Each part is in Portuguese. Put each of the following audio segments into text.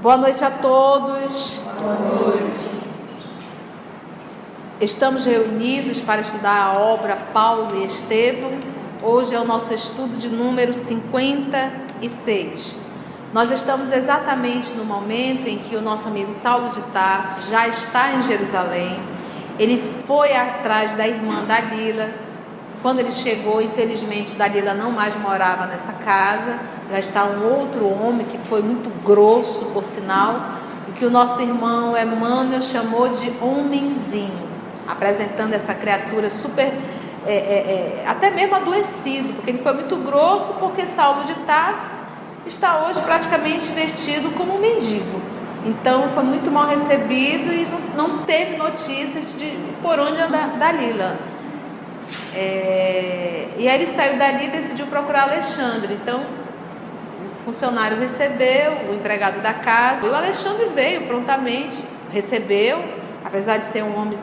Boa noite a todos. Boa noite. Estamos reunidos para estudar a obra Paulo e Estevão. Hoje é o nosso estudo de número 56. Nós estamos exatamente no momento em que o nosso amigo Saulo de Tarso já está em Jerusalém. Ele foi atrás da irmã Dalila. Quando ele chegou, infelizmente, Dalila não mais morava nessa casa. Já está um outro homem que foi muito grosso, por sinal, e que o nosso irmão Emmanuel chamou de homenzinho, apresentando essa criatura super, até mesmo adoecido, porque ele foi muito grosso, porque Saulo de Tarso está hoje praticamente vestido como um mendigo. Então foi muito mal recebido e não teve notícias de por onde anda Dalila. E aí ele saiu dali e decidiu procurar Alexandre. Então o funcionário recebeu, o empregado da casa, e o Alexandre veio prontamente, recebeu, apesar de ser um homem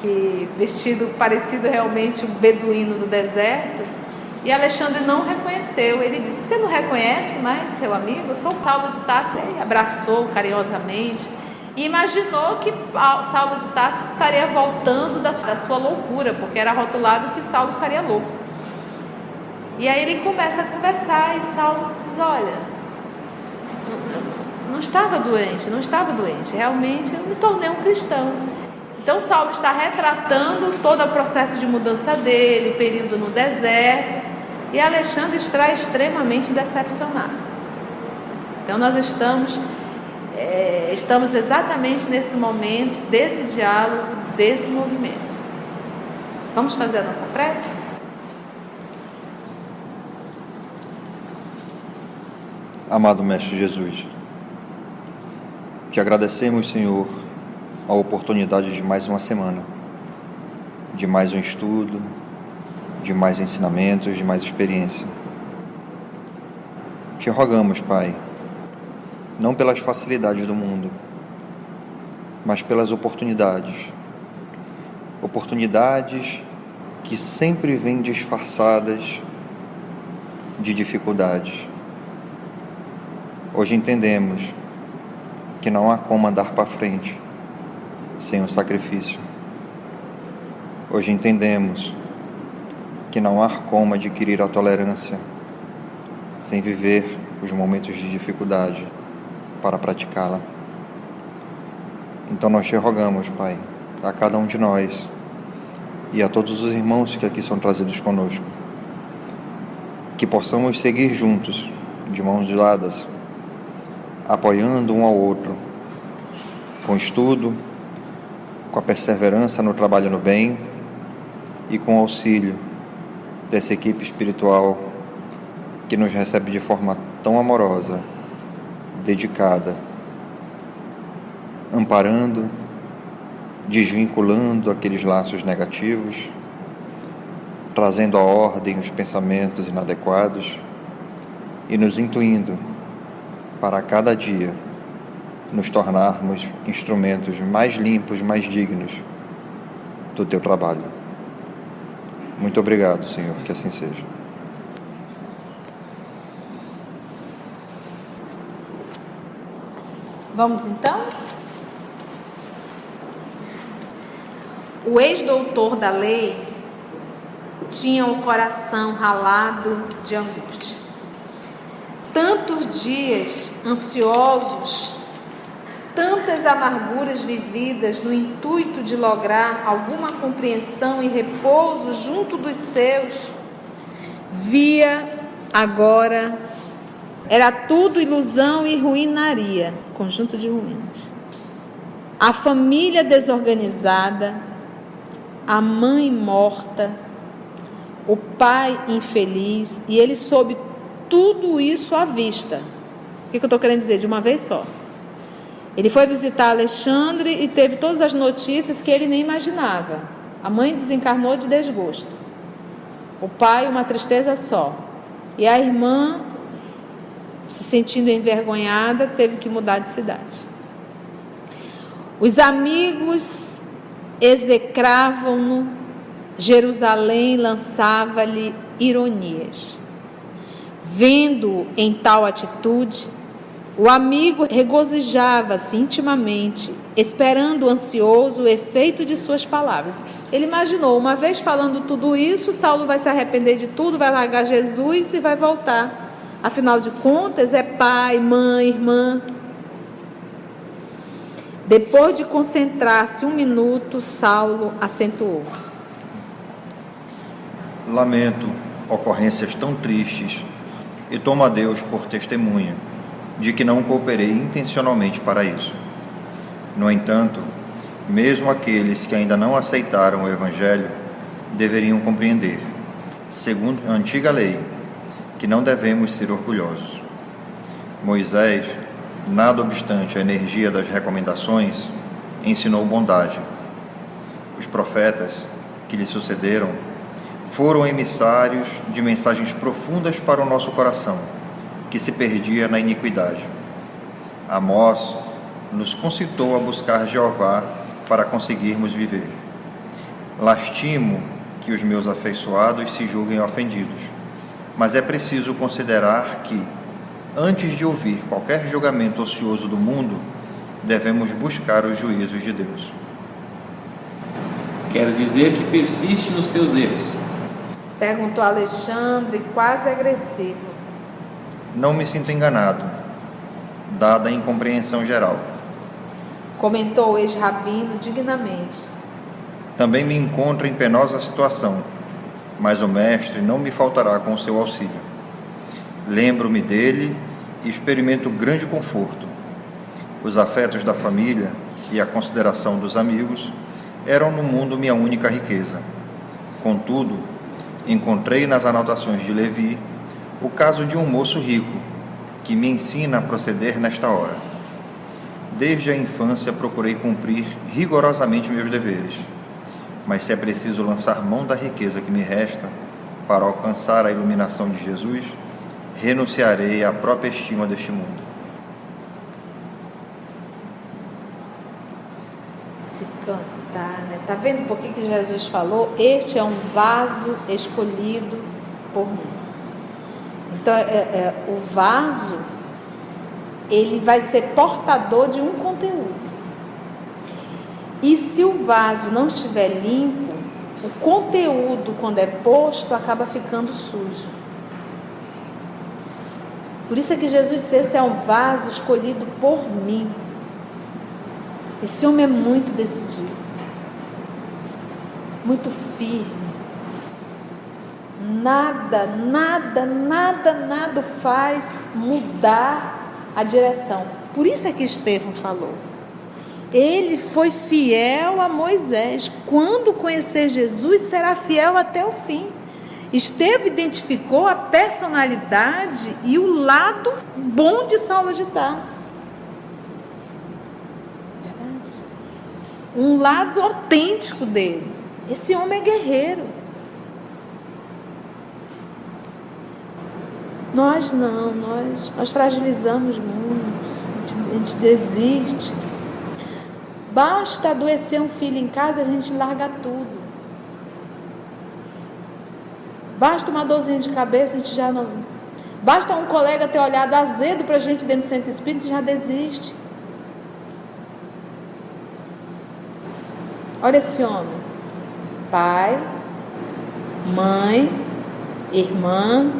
que vestido parecido realmente um beduíno do deserto. E Alexandre não reconheceu. Ele disse: "Você não reconhece mais seu amigo? Eu sou Saulo de Tarso." Ele abraçou carinhosamente e imaginou que Saulo de Tarso estaria voltando da sua loucura, porque era rotulado que Saulo estaria louco. E aí ele começa a conversar e Saulo diz: "Olha, não estava doente, realmente eu me tornei um cristão." Então Saulo está retratando todo o processo de mudança dele, período no deserto, e Alexandre está extremamente decepcionado. Então nós estamos exatamente nesse momento, desse diálogo, desse movimento. Vamos fazer a nossa prece? Amado Mestre Jesus, te agradecemos, Senhor, a oportunidade de mais uma semana, de mais um estudo, de mais ensinamentos, de mais experiência. Te rogamos, Pai, não pelas facilidades do mundo, mas pelas oportunidades que sempre vêm disfarçadas de dificuldades. Hoje entendemos que não há como andar para frente sem o sacrifício. Hoje entendemos que não há como adquirir a tolerância sem viver os momentos de dificuldade para praticá-la. Então nós te rogamos, Pai, a cada um de nós e a todos os irmãos que aqui são trazidos conosco, que possamos seguir juntos, de mãos dadas, apoiando um ao outro, com estudo, com a perseverança no trabalho no bem e com o auxílio dessa equipe espiritual que nos recebe de forma tão amorosa, dedicada, amparando, desvinculando aqueles laços negativos, trazendo à ordem os pensamentos inadequados e nos intuindo para cada dia nos tornarmos instrumentos mais limpos, mais dignos do teu trabalho. Muito obrigado, Senhor, que assim seja. Vamos então? O ex-doutor da lei tinha o coração ralado de angústia. Tantos dias ansiosos, tantas amarguras vividas no intuito de lograr alguma compreensão e repouso junto dos seus, via agora, era tudo ilusão e ruinaria, conjunto de ruínas. A família desorganizada, a mãe morta, o pai infeliz, e ele soube tudo isso à vista. O que eu estou querendo dizer? De uma vez só. Ele foi visitar Alexandre e teve todas as notícias que ele nem imaginava. A mãe desencarnou de desgosto. O pai, uma tristeza só. E a irmã, se sentindo envergonhada, teve que mudar de cidade. Os amigos execravam-no, Jerusalém lançava-lhe ironias. Vendo-o em tal atitude, o amigo regozijava-se intimamente, esperando ansioso o efeito de suas palavras. Ele imaginou, uma vez falando tudo isso, Saulo vai se arrepender de tudo, vai largar Jesus e vai voltar. Afinal de contas, é pai, mãe, irmã. Depois de concentrar-se um minuto, Saulo acentuou: lamento ocorrências tão tristes e tomo a Deus por testemunha de que não cooperei intencionalmente para isso. No entanto, mesmo aqueles que ainda não aceitaram o Evangelho deveriam compreender, segundo a antiga lei, que não devemos ser orgulhosos. Moisés, nada obstante a energia das recomendações, ensinou bondade. Os profetas que lhe sucederam foram emissários de mensagens profundas para o nosso coração, que se perdia na iniquidade. Amós nos concitou a buscar Jeová para conseguirmos viver. Lastimo que os meus afeiçoados se julguem ofendidos, mas é preciso considerar que, antes de ouvir qualquer julgamento ocioso do mundo, devemos buscar os juízos de Deus. Quero dizer que persiste nos teus erros? Perguntou Alexandre, quase agressivo. Não me sinto enganado, dada a incompreensão geral. Comentou o ex-rabino dignamente. Também me encontro em penosa situação, mas o mestre não me faltará com o seu auxílio. Lembro-me dele e experimento grande conforto. Os afetos da família e a consideração dos amigos eram no mundo minha única riqueza. Contudo, encontrei nas anotações de Levi o caso de um moço rico, que me ensina a proceder nesta hora. Desde a infância procurei cumprir rigorosamente meus deveres, mas se é preciso lançar mão da riqueza que me resta para alcançar a iluminação de Jesus, renunciarei à própria estima deste mundo. De cantar, né? Tá vendo por que Jesus falou? Este é um vaso escolhido por mim. Então, o vaso, ele vai ser portador de um conteúdo. E se o vaso não estiver limpo, o conteúdo, quando é posto, acaba ficando sujo. Por isso é que Jesus disse: esse é um vaso escolhido por mim. Esse homem é muito decidido, muito firme. Nada o faz mudar a direção. Por isso é que Estevão falou. Ele foi fiel a Moisés. Quando conhecer Jesus, será fiel até o fim. Estevão identificou a personalidade e o lado bom de Saulo de Tarso. Verdade? Um lado autêntico dele. Esse homem é guerreiro. Nós não, nós fragilizamos muito, a gente desiste. Basta adoecer um filho em casa, a gente larga tudo. Basta uma dorzinha de cabeça, a gente já não... Basta um colega ter olhado azedo para a gente dentro do centro espírita, já desiste. Olha esse homem. Pai, mãe, irmã,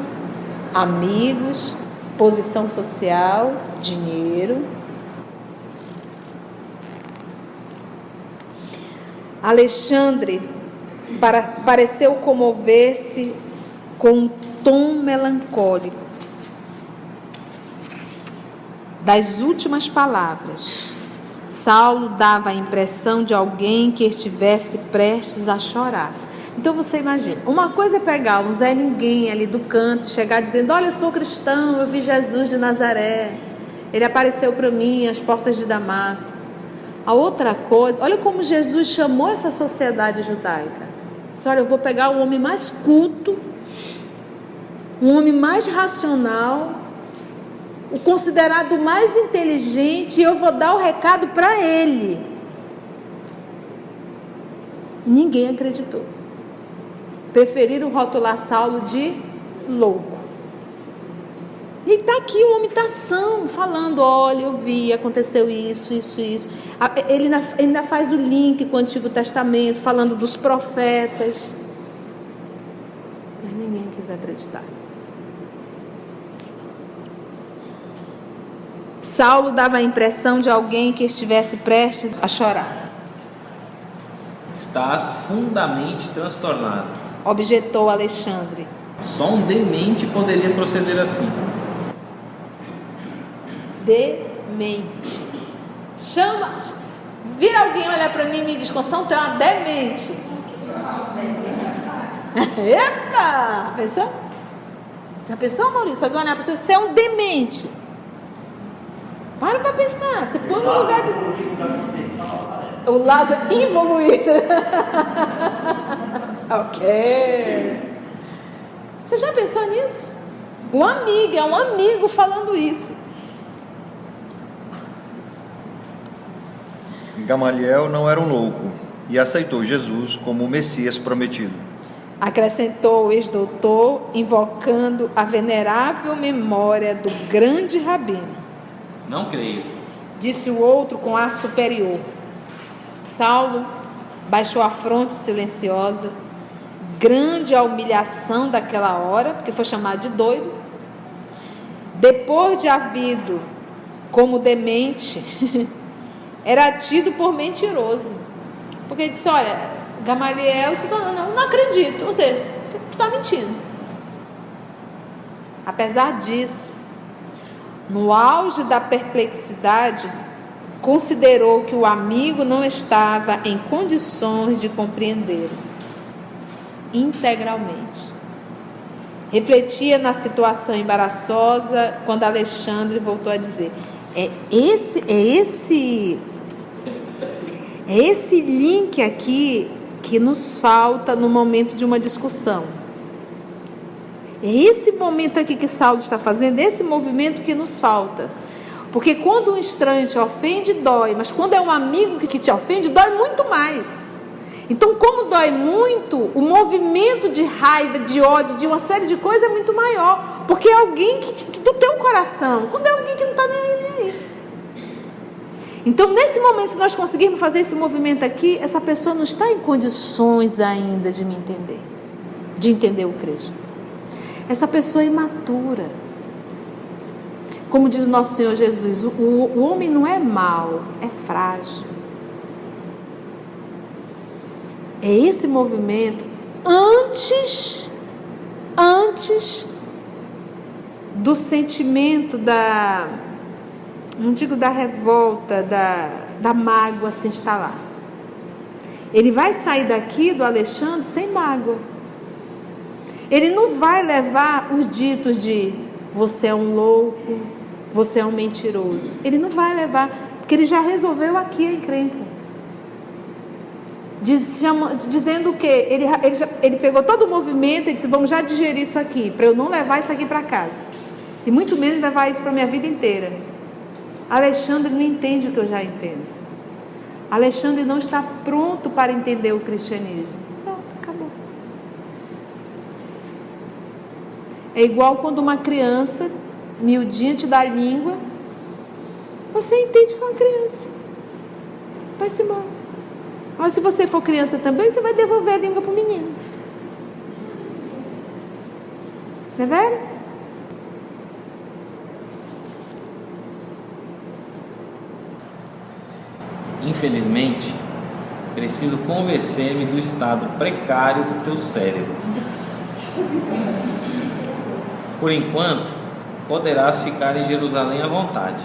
amigos, posição social, dinheiro. Alexandre pareceu comover-se com um tom melancólico das últimas palavras. Saulo dava a impressão de alguém que estivesse prestes a chorar. Então você imagina, uma coisa é pegar um Zé Ninguém ali do canto, chegar dizendo: olha, eu sou cristão, eu vi Jesus de Nazaré, ele apareceu para mim às portas de Damasco. A outra coisa, olha como Jesus chamou essa sociedade judaica. Disse, olha, eu vou pegar o homem mais culto, um homem mais racional, o considerado mais inteligente, e eu vou dar o recado para ele. Ninguém acreditou. Preferiram rotular Saulo de louco. E está aqui o homem está são, falando, olha, eu vi, aconteceu isso. Ele ainda faz o link com o Antigo Testamento, falando dos profetas. Mas ninguém quis acreditar. Saulo dava a impressão de alguém que estivesse prestes a chorar. Estás fundamente transtornado. Objetou Alexandre. Só um demente poderia proceder assim. Demente. Vira alguém olhar para mim e me diz, Constância, tu é uma demente. Epa! Pensou? Já pensou, Maurício? Alguém olhar para você, você é um demente. Para pensar. Você põe no lugar de... O lado evoluído. Ok. Você já pensou nisso? É um amigo falando isso. Gamaliel não era um louco e aceitou Jesus como o Messias prometido. Acrescentou o ex-doutor, invocando a venerável memória do grande rabino. Não creio. Disse o outro com ar superior. Saulo baixou a fronte silenciosa. Grande a humilhação daquela hora, porque foi chamado de doido. Depois de havido como demente, era tido por mentiroso. Porque ele disse, olha, Gamaliel, não acredito. Ou seja, tu está mentindo. Apesar disso, no auge da perplexidade, considerou que o amigo não estava em condições de compreendê-lo integralmente. Refletia na situação embaraçosa quando Alexandre voltou a dizer: é esse link aqui que nos falta no momento de uma discussão. É esse momento aqui que Saulo está fazendo, esse movimento que nos falta. Porque quando um estranho te ofende, dói. Mas quando é um amigo que te ofende, dói muito mais. Então, como dói muito, o movimento de raiva, de ódio, de uma série de coisas é muito maior. Porque é alguém que do teu coração. Quando é alguém que não está nem aí. Então, nesse momento, se nós conseguirmos fazer esse movimento aqui, essa pessoa não está em condições ainda de me entender. De entender o Cristo. Essa pessoa é imatura. Como diz o nosso Senhor Jesus, o homem não é mau, é frágil. É esse movimento antes do sentimento não digo da revolta, da mágoa se instalar. Ele vai sair daqui do Alexandre sem mágoa. Ele não vai levar os ditos de você é um louco, você é um mentiroso. Ele não vai levar, porque ele já resolveu aqui a encrenca. Dizendo o quê? Ele pegou todo o movimento e disse, vamos já digerir isso aqui, para eu não levar isso aqui para casa. E muito menos levar isso para a minha vida inteira. Alexandre não entende o que eu já entendo. Alexandre não está pronto para entender o cristianismo. Pronto, acabou. É igual quando uma criança miudinha te dá a língua, você entende com a criança, vai-se embora. Mas se você for criança também, você vai devolver a língua para o menino. Não é verdade? Infelizmente, preciso convencer-me do estado precário do teu cérebro. Por enquanto, poderás ficar em Jerusalém à vontade,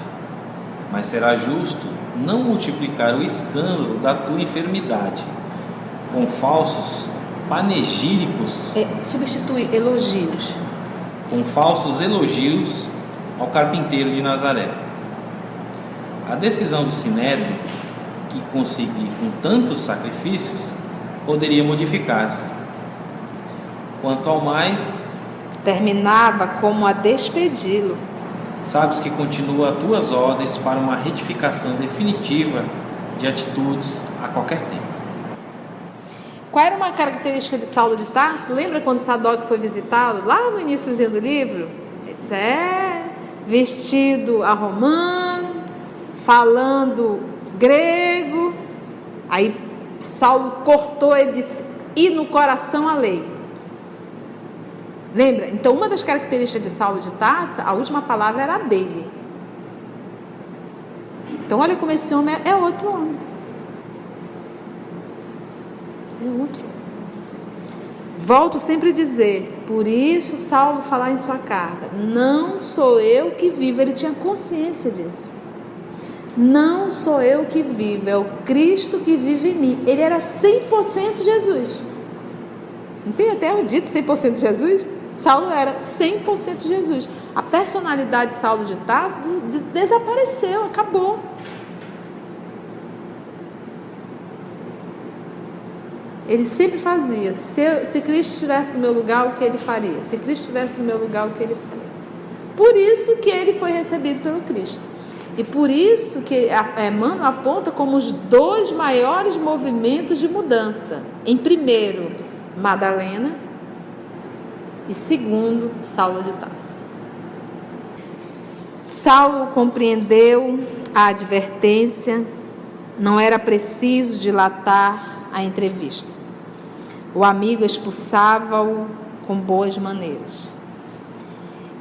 mas será justo não multiplicar o escândalo da tua enfermidade com falsos panegíricos. Substitui elogios. Com falsos elogios ao carpinteiro de Nazaré. A decisão do Sinédrio, que conseguir com tantos sacrifícios, poderia modificar-se. Quanto ao mais, terminava como a despedi-lo. sabes que continua as tuas ordens para uma retificação definitiva de atitudes a qualquer tempo. Qual era uma característica de Saulo de Tarso? Lembra quando Sadoc foi visitá-lo? Lá no iníciozinho do livro? Isso vestido a romano, falando grego. Aí Saulo cortou e disse: e no coração a lei. Lembra? Então, uma das características de Saulo de Tarso, a última palavra era a dele. Então, olha como esse homem é outro homem. É outro. Volto sempre a dizer, por isso Saulo falar em sua carta, não sou eu que vivo, ele tinha consciência disso. Não sou eu que vivo, é o Cristo que vive em mim. Ele era 100% Jesus. Não tem até o dito 100% Jesus? Saulo era 100% Jesus. A personalidade de Saulo de Tarso desapareceu, acabou. Ele sempre fazia. Se Cristo estivesse no meu lugar, o que ele faria? Se Cristo estivesse no meu lugar, o que ele faria? Por isso que ele foi recebido pelo Cristo. E por isso que Emmanuel aponta como os dois maiores movimentos de mudança. Em primeiro, Madalena, e segundo, Saulo de Tarso. Saulo compreendeu a advertência, não era preciso dilatar a entrevista. O amigo expulsava-o com boas maneiras.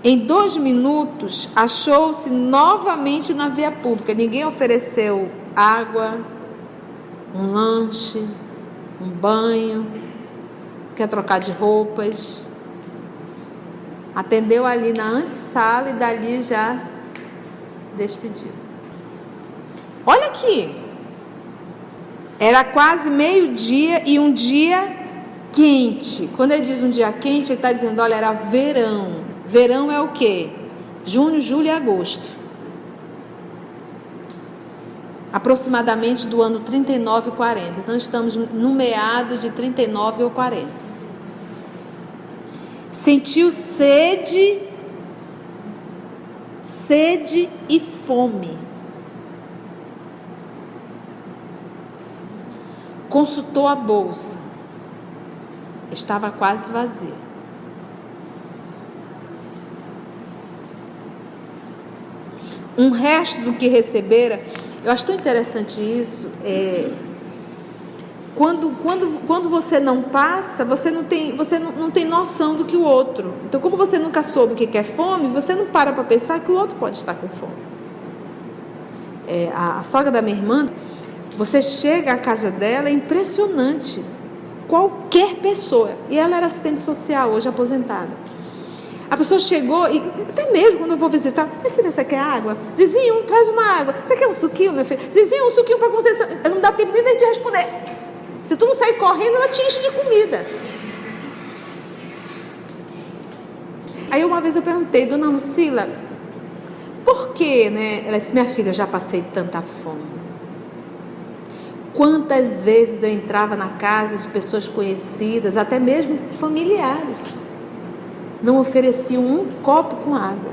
Em 2 minutos, achou-se novamente na via pública. Ninguém ofereceu água, um lanche, um banho, quer trocar de roupas. Atendeu ali na antessala e dali já despediu. Olha aqui. Era quase meio-dia e um dia quente. Quando ele diz um dia quente, ele está dizendo, olha, era verão. Verão é o quê? Junho, julho e agosto. Aproximadamente do ano 39 e 40. Então, estamos no meado de 39 ou 40. Sentiu sede e fome. Consultou a bolsa. Estava quase vazia. Um resto do que recebera, eu acho tão interessante isso, quando você não passa, você não tem noção do que o outro. Então, como você nunca soube o que é fome, você não para pensar que o outro pode estar com fome. A sogra da minha irmã, você chega à casa dela, é impressionante. Qualquer pessoa, e ela era assistente social, hoje aposentada. A pessoa chegou, e até mesmo quando eu vou visitar, minha filha, você quer água? Zizinho, traz uma água. Você quer um suquinho, minha filha? Zizinho, um suquinho para você. Não dá tempo nem de responder. Se tu não sair correndo, ela te enche de comida. Aí uma vez eu perguntei, dona Lucila, por que, né? Ela disse, minha filha, eu já passei tanta fome. Quantas vezes eu entrava na casa de pessoas conhecidas, até mesmo familiares, não ofereciam um copo com água.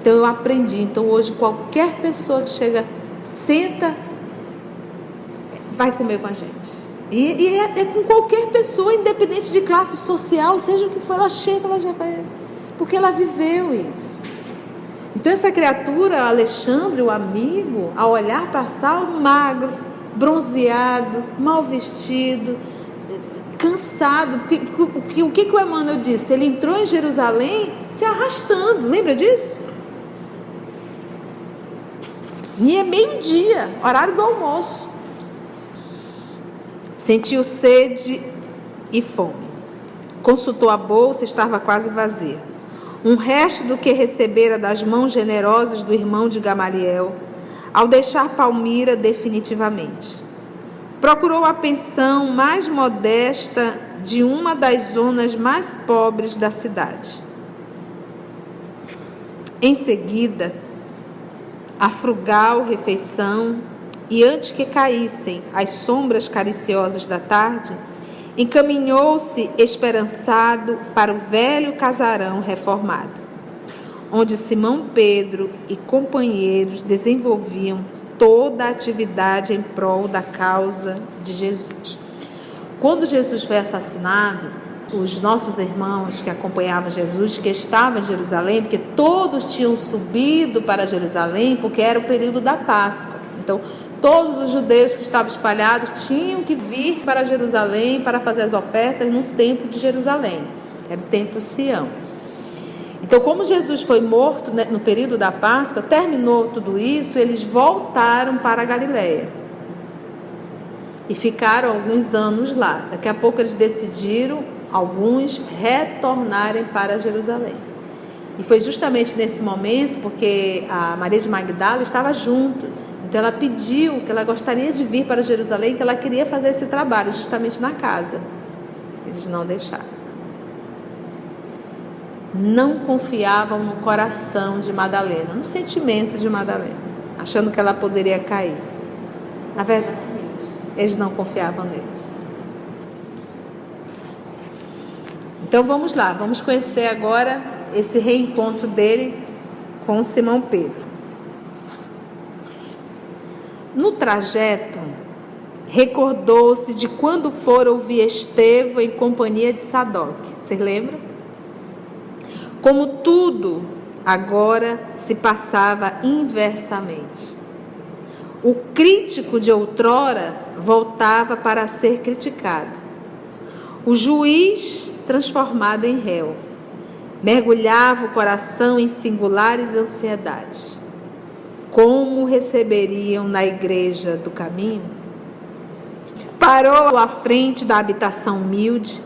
Então eu aprendi. Então hoje qualquer pessoa que chega, senta, vai comer com a gente. E é com qualquer pessoa, independente de classe social, seja o que for, ela chega, ela já vai, porque ela viveu isso. Então essa criatura, Alexandre, o amigo, ao olhar para Saulo, magro, bronzeado, mal vestido, cansado, porque o que o Emmanuel disse? Ele entrou em Jerusalém se arrastando, lembra disso? E é meio-dia, horário do almoço. Sentiu sede e fome. Consultou a bolsa, estava quase vazia. Um resto do que recebera das mãos generosas do irmão de Gamaliel, ao deixar Palmira definitivamente. Procurou a pensão mais modesta de uma das zonas mais pobres da cidade. Em seguida, a frugal refeição, e antes que caíssem as sombras cariciosas da tarde, encaminhou-se esperançado para o velho casarão reformado, onde Simão Pedro e companheiros desenvolviam toda a atividade em prol da causa de Jesus. Quando Jesus foi assassinado, os nossos irmãos que acompanhavam Jesus, que estavam em Jerusalém, porque todos tinham subido para Jerusalém, porque era o período da Páscoa. Então, todos os judeus que estavam espalhados tinham que vir para Jerusalém para fazer as ofertas no templo de Jerusalém. Era o templo Sião. Então, como Jesus foi morto no período da Páscoa, terminou tudo isso, eles voltaram para a Galileia. E ficaram alguns anos lá. Daqui a pouco eles decidiram, alguns, retornarem para Jerusalém. E foi justamente nesse momento, porque a Maria de Magdala estava junto. Então ela pediu que ela gostaria de vir para Jerusalém, que ela queria fazer esse trabalho justamente na casa. Eles não deixaram. Não confiavam no coração de Madalena, no sentimento de Madalena, achando que ela poderia cair. Na verdade, eles não confiavam neles. Então vamos lá, vamos conhecer agora esse reencontro dele com Simão Pedro. No trajeto, recordou-se de quando fora ouvir Estevão em companhia de Sadoc. Vocês lembram? Como tudo agora se passava inversamente. O crítico de outrora voltava para ser criticado. O juiz transformado em réu. Mergulhava o coração em singulares ansiedades. Como receberiam na igreja do caminho? Parou à frente da habitação humilde.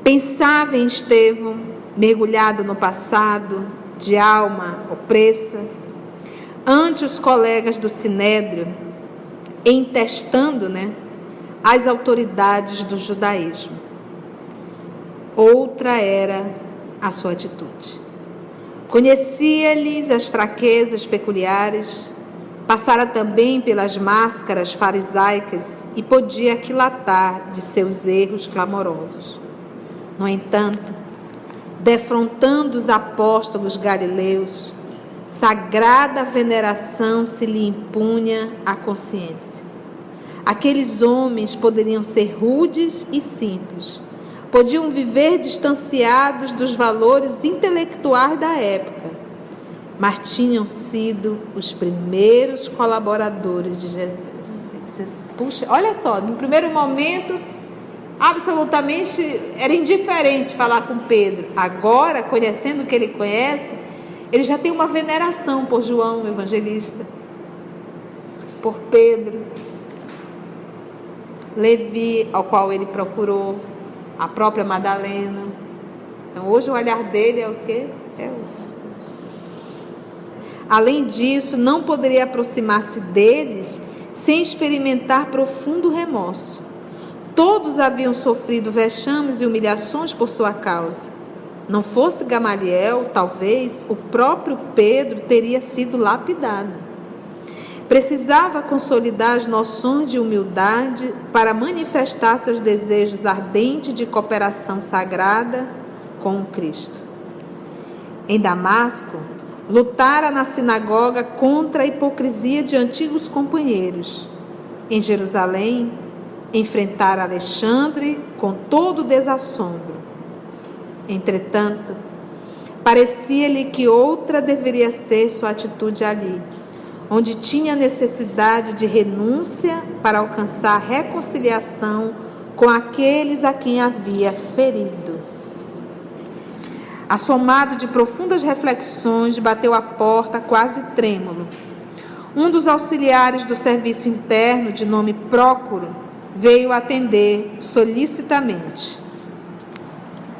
Pensava em Estevão, mergulhado no passado, de alma opressa, ante os colegas do Sinédrio, entestando, as autoridades do judaísmo. Outra era a sua atitude. Conhecia-lhes as fraquezas peculiares, passara também pelas máscaras farisaicas e podia aquilatar de seus erros clamorosos. No entanto, defrontando os apóstolos galileus, sagrada veneração se lhe impunha à consciência. Aqueles homens poderiam ser rudes e simples, podiam viver distanciados dos valores intelectuais da época, mas tinham sido os primeiros colaboradores de Jesus. Puxa, olha só, no primeiro momento, absolutamente era indiferente falar com Pedro. Agora, conhecendo o que ele conhece, ele já tem uma veneração por João, o evangelista, por Pedro, Levi, ao qual ele procurou, a própria Madalena. Então, hoje o olhar dele é o quê? É outro. Além disso, não poderia aproximar-se deles sem experimentar profundo remorso. Todos haviam sofrido vexames e humilhações por sua causa. Não fosse Gamaliel, talvez o próprio Pedro teria sido lapidado. Precisava consolidar as noções de humildade para manifestar seus desejos ardentes de cooperação sagrada com o Cristo. Em Damasco, lutara na sinagoga contra a hipocrisia de antigos companheiros. Em Jerusalém, enfrentara Alexandre com todo o desassombro. Entretanto, parecia-lhe que outra deveria ser sua atitude ali, onde tinha necessidade de renúncia para alcançar reconciliação com aqueles a quem havia ferido. Assomado de profundas reflexões, bateu à porta quase trêmulo. Um dos auxiliares do serviço interno, de nome Prócoro, veio atender solicitamente.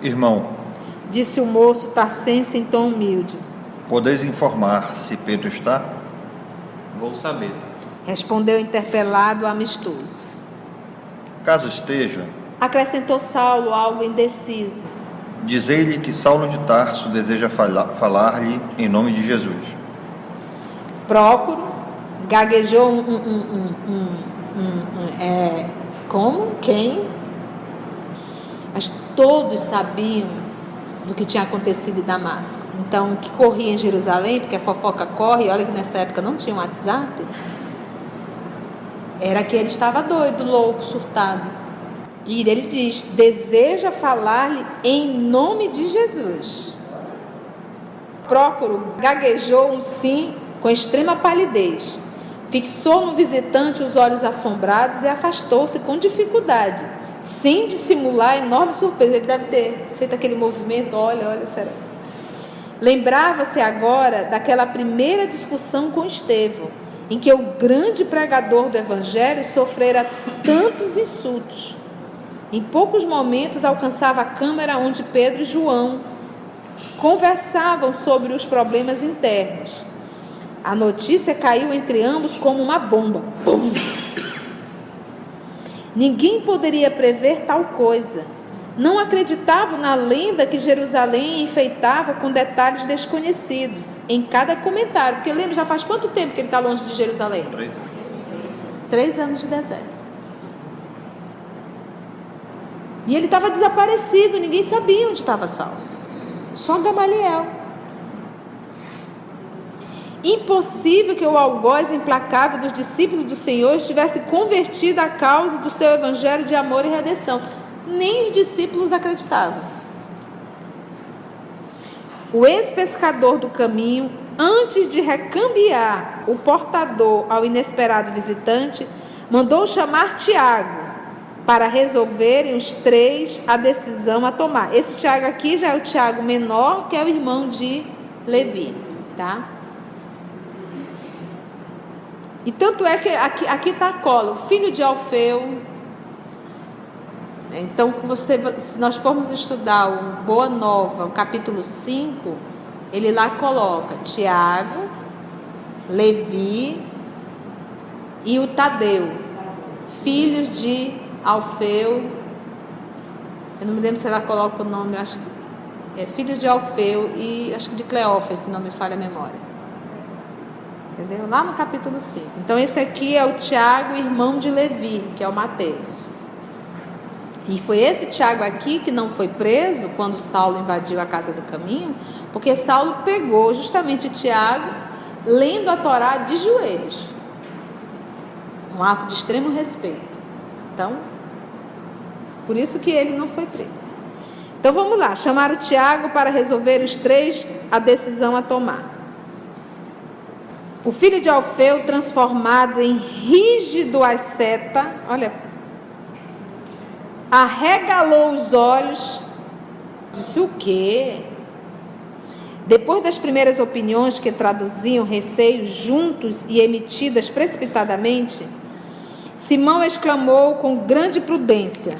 Irmão, disse o moço tarcense em tom humilde. Podeis informar se Pedro está? Vou saber. Respondeu interpelado amistoso. Caso esteja, acrescentou Saulo, algo indeciso. Dizei-lhe que Saulo de Tarso deseja falar-lhe em nome de Jesus. Prócoro gaguejou como? Quem? Mas todos sabiam do que tinha acontecido em Damasco. Então, o que corria em Jerusalém, porque a fofoca corre, olha que nessa época não tinha WhatsApp, era que ele estava doido, louco, surtado. E ele diz: deseja falar-lhe em nome de Jesus. Prócoro gaguejou um sim com extrema palidez. Fixou no visitante os olhos assombrados e afastou-se com dificuldade, sem dissimular enorme surpresa. Ele deve ter feito aquele movimento, olha, será? Lembrava-se agora daquela primeira discussão com Estevão, em que o grande pregador do Evangelho sofrera tantos insultos. Em poucos momentos alcançava a câmara onde Pedro e João conversavam sobre os problemas internos. A notícia caiu entre ambos como uma bomba. Bum! Ninguém poderia prever tal coisa. Não acreditavam na lenda que Jerusalém enfeitava com detalhes desconhecidos em cada comentário. Porque lembra, já faz quanto tempo que ele está longe de Jerusalém? 3 anos. 3 anos de deserto. E ele estava desaparecido, ninguém sabia onde estava Saulo. Só Gamaliel. Impossível que o algoz implacável dos discípulos do Senhor estivesse convertido à causa do seu evangelho de amor e redenção. Nem os discípulos acreditavam. O ex-pescador do caminho, antes de recambiar o portador ao inesperado visitante, mandou chamar Tiago para resolverem os 3 a decisão a tomar. Esse Tiago aqui já é o Tiago menor, que é o irmão de Levi, tá? E tanto é que aqui está a cola, o filho de Alfeu. Então, se nós formos estudar o Boa Nova, o capítulo 5, ele lá coloca Tiago, Levi e o Tadeu, filhos de Alfeu. Eu não me lembro se ela coloca o nome, acho que é filhos de Alfeu e acho que de Cleófas, se não me falha a memória. Entendeu? Lá no capítulo 5. Então esse aqui é o Tiago, irmão de Levi, que é o Mateus. E foi esse Tiago aqui que não foi preso quando Saulo invadiu a casa do caminho, porque Saulo pegou justamente Tiago lendo a Torá de joelhos. Um ato de extremo respeito. Então, por isso que ele não foi preso. Então vamos lá, chamaram Tiago para resolver os 3 a decisão a tomar. O filho de Alfeu, transformado em rígido asceta, olha, arregalou os olhos, disse o quê? Depois das primeiras opiniões que traduziam receios juntos e emitidas precipitadamente, Simão exclamou com grande prudência: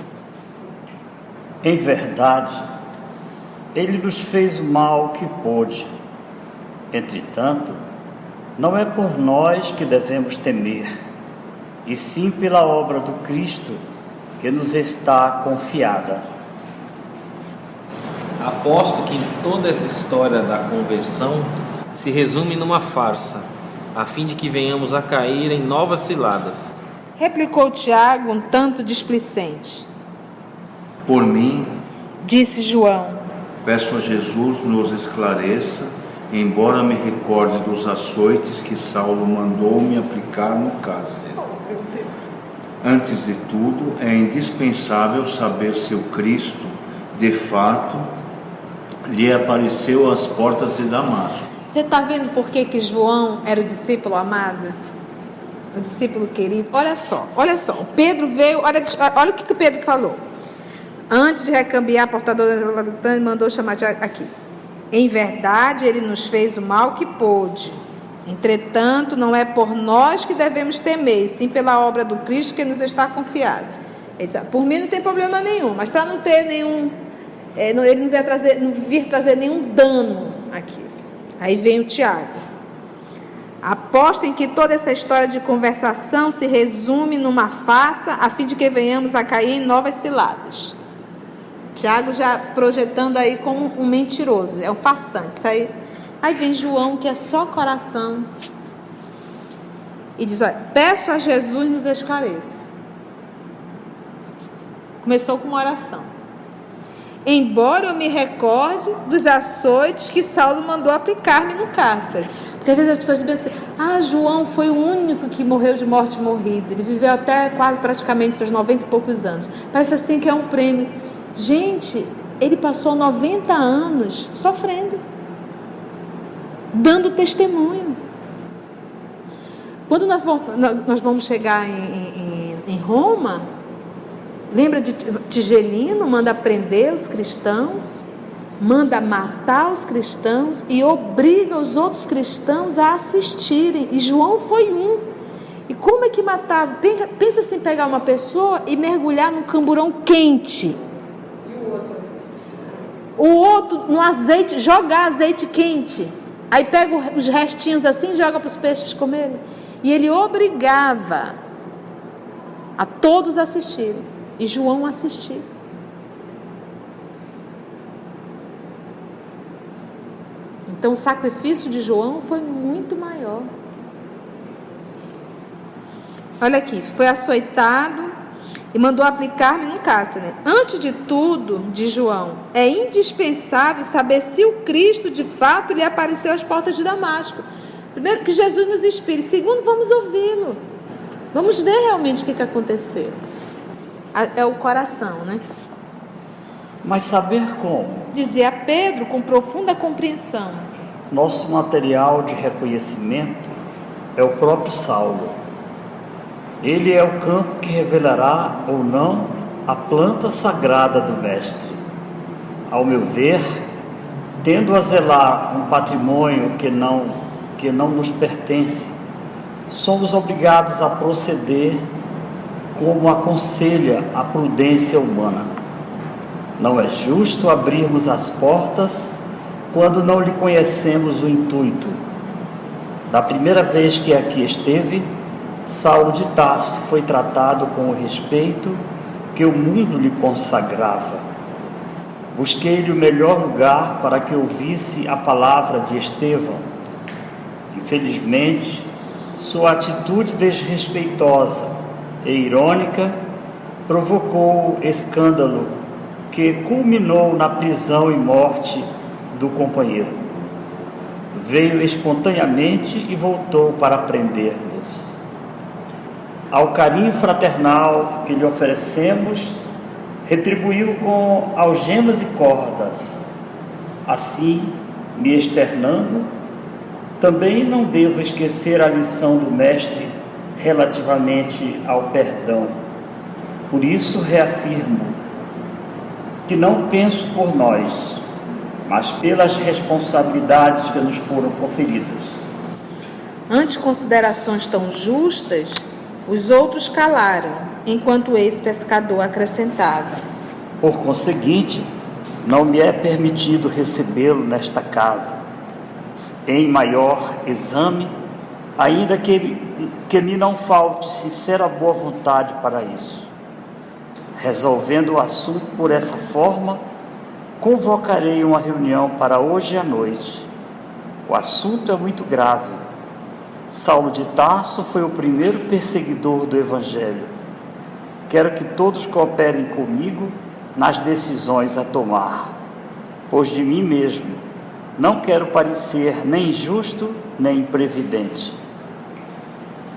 em verdade, ele nos fez o mal que pôde. Entretanto, não é por nós que devemos temer, e sim pela obra do Cristo que nos está confiada. Aposto que em toda essa história da conversão se resume numa farsa, a fim de que venhamos a cair em novas ciladas. Replicou Tiago, um tanto displicente. Por mim, disse João, peço a Jesus nos esclareça, embora me recorde dos açoites que Saulo mandou me aplicar no caso. Antes de tudo, é indispensável saber se o Cristo, de fato, lhe apareceu às portas de Damasco. Você está vendo por que João era o discípulo amado? O discípulo querido? Olha só. O Pedro veio, olha o que o Pedro falou. Antes de recambiar, a portador mandou chamar aqui. Em verdade, ele nos fez o mal que pôde. Entretanto, não é por nós que devemos temer, sim pela obra do Cristo que nos está confiada. Por mim não tem problema nenhum, mas para não ter nenhum, ele não vir trazer nenhum dano aqui. Aí vem o Tiago. Aposto em que toda essa história de conversação se resume numa farsa, a fim de que venhamos a cair em novas ciladas. Tiago já projetando aí como um mentiroso, é um farsante. Aí vem João, que é só coração. e diz, olha, peço a Jesus nos esclareça. Começou com uma oração. Embora eu me recorde dos açoites que Saulo mandou aplicar-me no cárcere. Porque às vezes as pessoas pensam assim, João foi o único que morreu de morte morrida. Ele viveu até quase praticamente seus 90 e poucos anos. Parece assim que é um prêmio. Gente, ele passou 90 anos sofrendo, dando testemunho. Quando nós vamos chegar em Roma, lembra de Tigelino? Manda prender os cristãos, manda matar os cristãos e obriga os outros cristãos a assistirem. E João foi um. E como é que matava? Pensa assim, pegar uma pessoa e mergulhar num camburão quente. O outro no azeite, jogar azeite quente. Aí pega os restinhos assim e joga para os peixes comerem. E ele obrigava a todos assistirem. E João assistiu. Então o sacrifício de João foi muito maior. Olha aqui, foi açoitado e mandou aplicar-me no cárcere. Antes de tudo, diz João, é indispensável saber se o Cristo de fato lhe apareceu às portas de Damasco. Primeiro, que Jesus nos inspire. Segundo, vamos ouvi-lo. Vamos ver realmente o que aconteceu. É o coração, né? Mas saber como? Dizia Pedro com profunda compreensão. Nosso material de reconhecimento é o próprio Saulo. Ele é o campo que revelará ou não a planta sagrada do Mestre. Ao meu ver, tendo a zelar um patrimônio que não nos pertence, somos obrigados a proceder como aconselha a prudência humana. Não é justo abrirmos as portas quando não lhe conhecemos o intuito. Da primeira vez que aqui esteve, Saulo de Tarso foi tratado com o respeito que o mundo lhe consagrava. Busquei-lhe o melhor lugar para que ouvisse a palavra de Estevão. Infelizmente, sua atitude desrespeitosa e irônica provocou escândalo que culminou na prisão e morte do companheiro. Veio espontaneamente e voltou para prender-nos. Ao carinho fraternal que lhe oferecemos, retribuiu com algemas e cordas. Assim, me externando, também não devo esquecer a lição do Mestre relativamente ao perdão. Por isso reafirmo que não penso por nós, mas pelas responsabilidades que nos foram conferidas. Ante considerações tão justas, os outros calaram, enquanto o ex-pescador acrescentava: Por conseguinte, não me é permitido recebê-lo nesta casa, em maior exame, ainda que me não falte sincera boa vontade para isso. Resolvendo o assunto por essa forma, convocarei uma reunião para hoje à noite. O assunto é muito grave. Saulo de Tarso foi o primeiro perseguidor do Evangelho. Quero que todos cooperem comigo nas decisões a tomar, pois de mim mesmo não quero parecer nem injusto nem imprevidente.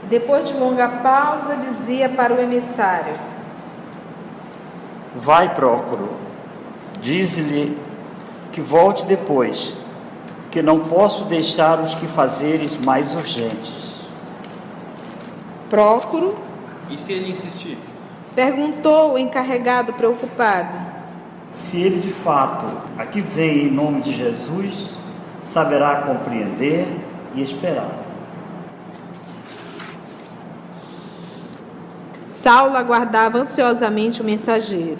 Depois de longa pausa, dizia para o emissário: Vai, Prócoro, dize-lhe que volte depois, que não posso deixar os quefazeres mais urgentes. Prócoro, E se ele insistir? perguntou o encarregado preocupado. Se ele de fato aqui vem em nome de Jesus, saberá compreender e esperar. Saulo aguardava ansiosamente o mensageiro.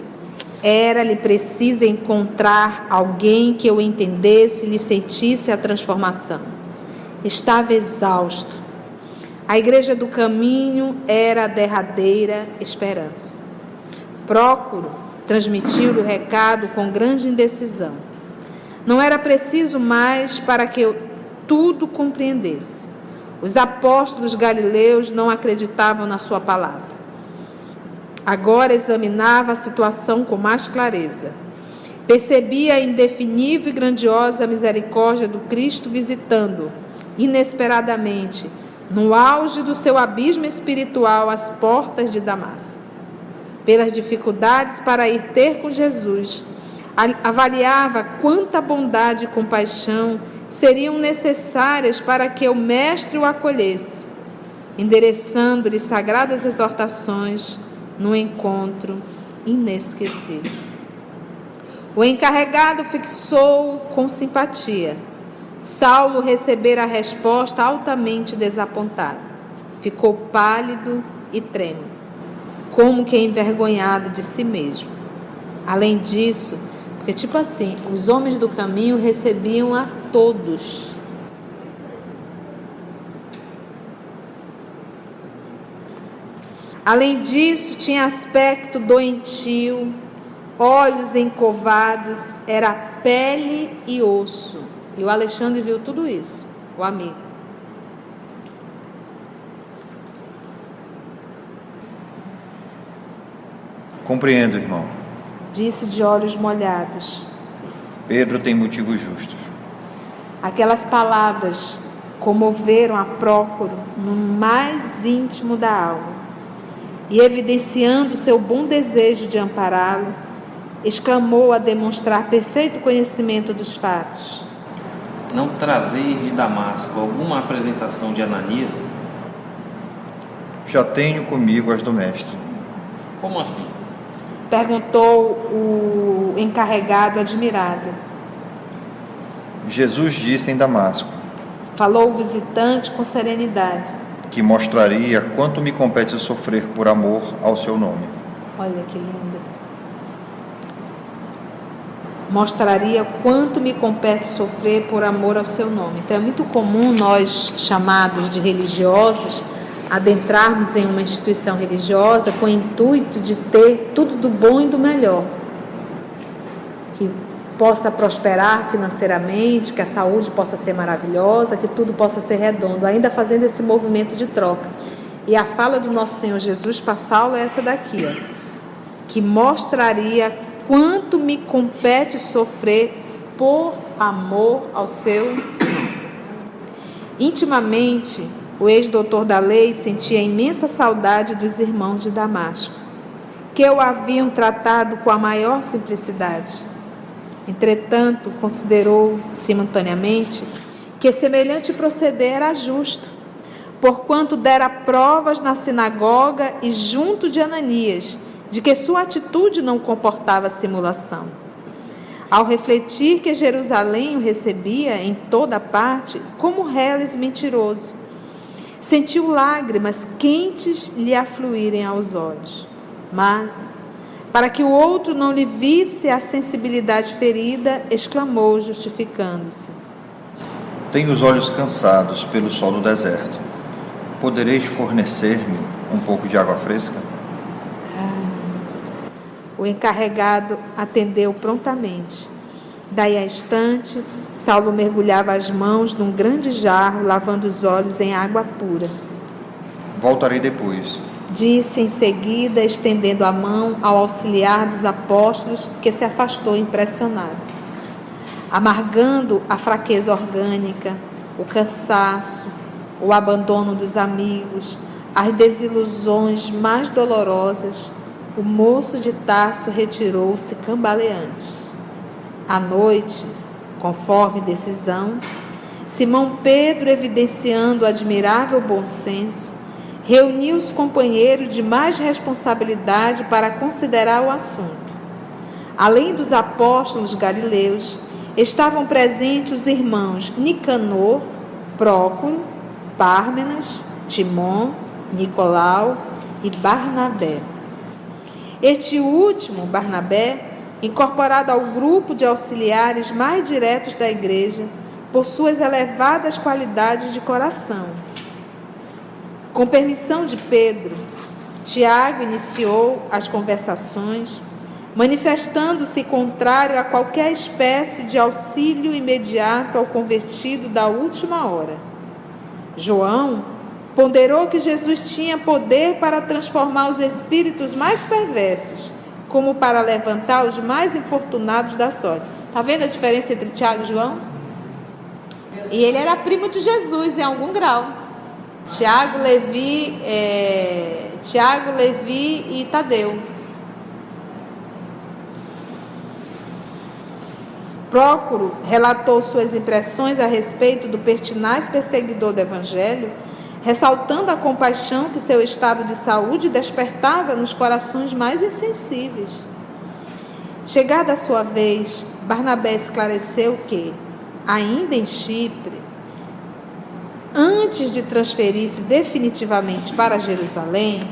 Era-lhe preciso encontrar alguém que o entendesse e lhe sentisse a transformação. Estava exausto. A igreja do caminho era a derradeira esperança. Prócoro transmitiu-lhe o recado com grande indecisão. Não era preciso mais para que eu tudo compreendesse. Os apóstolos galileus não acreditavam na sua palavra. Agora examinava a situação com mais clareza. Percebia a indefinível e grandiosa misericórdia do Cristo visitando, inesperadamente, no auge do seu abismo espiritual, as portas de Damasco. Pelas dificuldades para ir ter com Jesus, avaliava quanta bondade e compaixão seriam necessárias para que o Mestre o acolhesse, endereçando-lhe sagradas exortações num encontro inesquecível. O encarregado fixou com simpatia. Saulo recebera a resposta altamente desapontado. Ficou pálido e trêmulo, como que envergonhado de si mesmo. Além disso, porque tipo assim, os homens do caminho recebiam a todos. Além disso, tinha aspecto doentio, olhos encovados, era pele e osso. E o Alexandre viu tudo isso, o amigo. Compreendo, irmão. Disse de olhos molhados. Pedro tem motivos justos. Aquelas palavras comoveram a Prócoro no mais íntimo da alma. E evidenciando seu bom desejo de ampará-lo, exclamou a demonstrar perfeito conhecimento dos fatos: Não trazeis de Damasco alguma apresentação de Ananias? Já tenho comigo as do mestre. Como assim? Perguntou o encarregado admirado. Jesus disse em Damasco, Falou o visitante com serenidade, que mostraria quanto me compete sofrer por amor ao seu nome. olha que lindo. Mostraria quanto me compete sofrer por amor ao seu nome. Então é muito comum nós, chamados de religiosos, adentrarmos em uma instituição religiosa com o intuito de ter tudo do bom e do melhor, que possa prosperar financeiramente, que a saúde possa ser maravilhosa, que tudo possa ser redondo, ainda fazendo esse movimento de troca. E a fala do nosso Senhor Jesus para Saulo é essa daqui, ó, que mostraria quanto me compete sofrer por amor ao seu. Intimamente, o ex-doutor da lei sentia imensa saudade dos irmãos de Damasco, que o haviam tratado com a maior simplicidade. Entretanto, considerou simultaneamente que semelhante proceder era justo, porquanto dera provas na sinagoga e junto de Ananias, de que sua atitude não comportava simulação. Ao refletir que Jerusalém o recebia em toda parte como reles mentiroso, sentiu lágrimas quentes lhe afluírem aos olhos. Mas, para que o outro não lhe visse a sensibilidade ferida, exclamou, justificando-se: Tenho os olhos cansados pelo sol do deserto. Podereis fornecer-me um pouco de água fresca? O encarregado atendeu prontamente. Daí a instante, Saulo mergulhava as mãos num grande jarro, lavando os olhos em água pura. Voltarei depois. Disse em seguida, estendendo a mão ao auxiliar dos apóstolos, que se afastou impressionado. Amargando a fraqueza orgânica, o cansaço, o abandono dos amigos, as desilusões mais dolorosas, o moço de Tarso retirou-se cambaleante. À noite, conforme decisão, Simão Pedro, evidenciando admirável bom senso, reuniu os companheiros de mais responsabilidade para considerar o assunto. Além dos apóstolos galileus, estavam presentes os irmãos Nicanor, Prócoro, Pármenas, Timon, Nicolau e Barnabé. Este último, Barnabé, incorporado ao grupo de auxiliares mais diretos da igreja, por suas elevadas qualidades de coração. Com permissão de Pedro, Tiago iniciou as conversações, manifestando-se contrário a qualquer espécie de auxílio imediato ao convertido da última hora. João ponderou que Jesus tinha poder para transformar os espíritos mais perversos, como para levantar os mais infortunados da sorte. Está vendo a diferença entre Tiago e João? E ele era primo de Jesus em algum grau. Tiago, Levi e Tadeu. Prócoro relatou suas impressões a respeito do pertinaz perseguidor do Evangelho, ressaltando a compaixão que seu estado de saúde despertava nos corações mais insensíveis. Chegada a sua vez, Barnabé esclareceu que, ainda em Chipre, antes de transferir-se definitivamente para Jerusalém,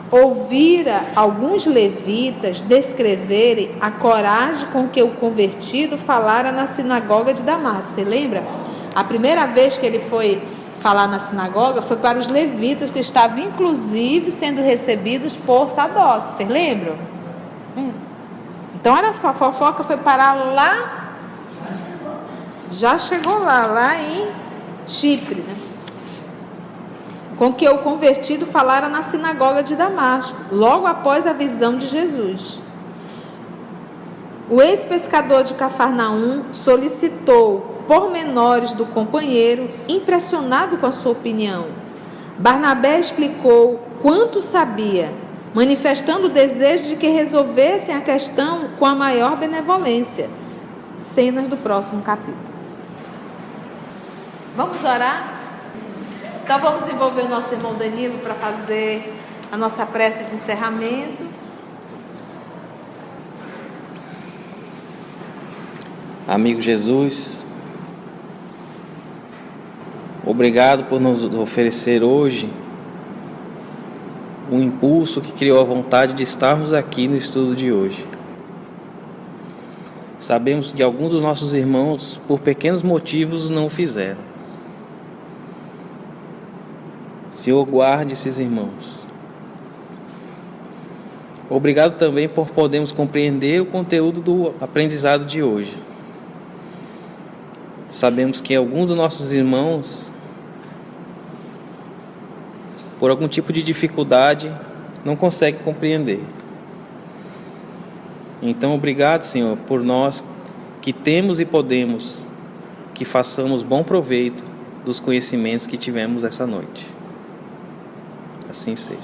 ouvira alguns levitas descreverem a coragem com que o convertido falara na sinagoga de Damasco. Você lembra? A primeira vez que ele foi falar na sinagoga foi para os levitas, que estavam inclusive sendo recebidos por Sadoc. Vocês lembram? Então olha só, a fofoca foi parar lá, já chegou lá em Chipre, né? Com que o convertido falara na sinagoga de Damasco, logo após a visão de Jesus. O ex-pescador de Cafarnaum solicitou pormenores do companheiro, impressionado com a sua opinião. Barnabé explicou quanto sabia, manifestando o desejo de que resolvessem a questão com a maior benevolência. Cenas do próximo capítulo. Vamos orar? Então vamos envolver o nosso irmão Danilo para fazer a nossa prece de encerramento. Amigo Jesus, obrigado por nos oferecer hoje o impulso que criou a vontade de estarmos aqui no estudo de hoje. Sabemos que alguns dos nossos irmãos, por pequenos motivos, não o fizeram. Senhor, guarde esses irmãos. Obrigado também por podermos compreender o conteúdo do aprendizado de hoje. Sabemos que alguns dos nossos irmãos, por algum tipo de dificuldade, não conseguem compreender. Então, obrigado, Senhor, por nós que temos e podemos, que façamos bom proveito dos conhecimentos que tivemos essa noite. Assim seja.